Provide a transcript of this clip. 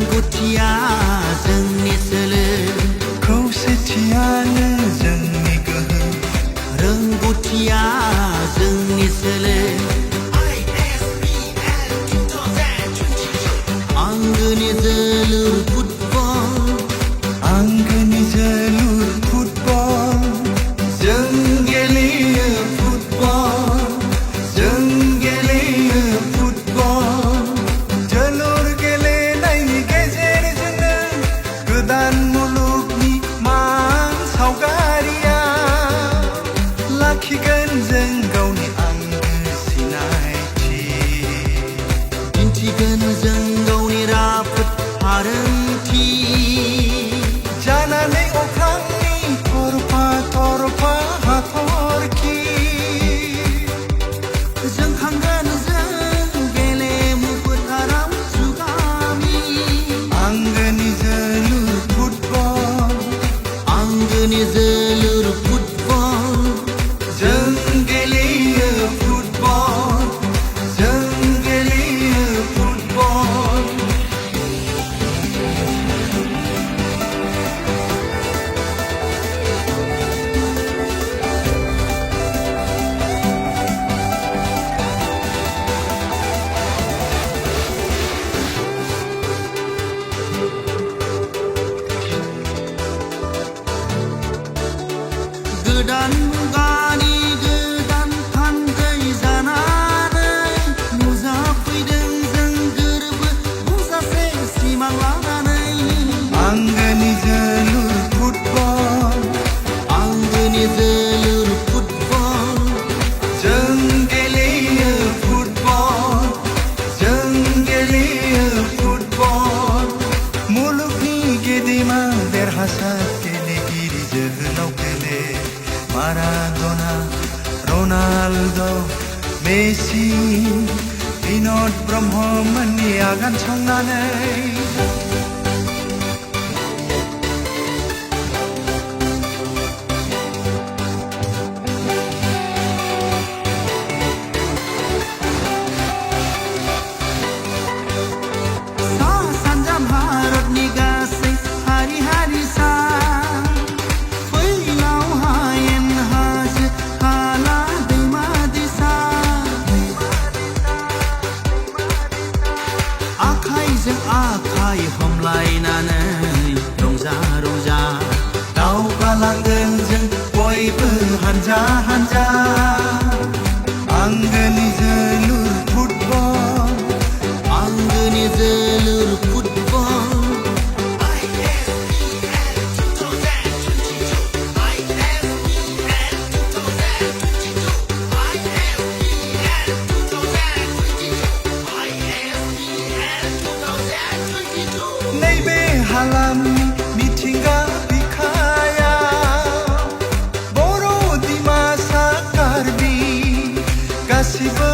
रोंगौथिया जोंनि सोलो खौसेथियानो जोंनि गोहो रोंगौथिया जोंनि सोलो आंगोनि जोलुर फुटबल आंगोनि जोलुर फुटबल जों गेलेयो फुटबल जों गेलेयो फुटबल जोलुर गेलेनायनि गेजेरजोंनो गोदान मुलुगनि मान सावगारिया लाखिगोन जों गावनि आंगो सिनायथि दिन्थिगोन जों गावनि राफोद हारोंथि जानानै अख्रांनि थरफा थरफा हाथरखि जोंखांगोन जों गेलेमु फोथाराव जुगामि आंगोनि जोलुर फुटबल आंगोनि जोलुर फुटबल जों गेलेयो फुटबल जों गेलेयो फुटबल गोदान मुगानि गोदान थान्दै जानानै नुजाफैदों जों गोरबो बुंजासे सिमां लानानै आंगोनि जोलुर फुटबल आंगोनि जोलुर फुटबल जों गेलेयो फुटबल जों गेलेयो फुटबल मुलुगनि गेदेमा देरहासार गेलेगिरि जोहोलाव पेले माराड'ना रनाल्ड' मेसि बिन'द ब्रह्ममोननि आगान संनानै सा सानजा भारतनि गासै हारि हारिसा फैलाव हायेन हाजो हाला दैमा दैसा आखाइजों आखाइ हमलायनानै रंजा रंजा दावगालांगोन जों बयबो हानजा हानजा आंगोनि जोलुर फुटबल आंगोनि जोलुर फुटबल नैबे हालामनि मिथिंगा बिखाया बर' दिमासा कार्बि गासिबो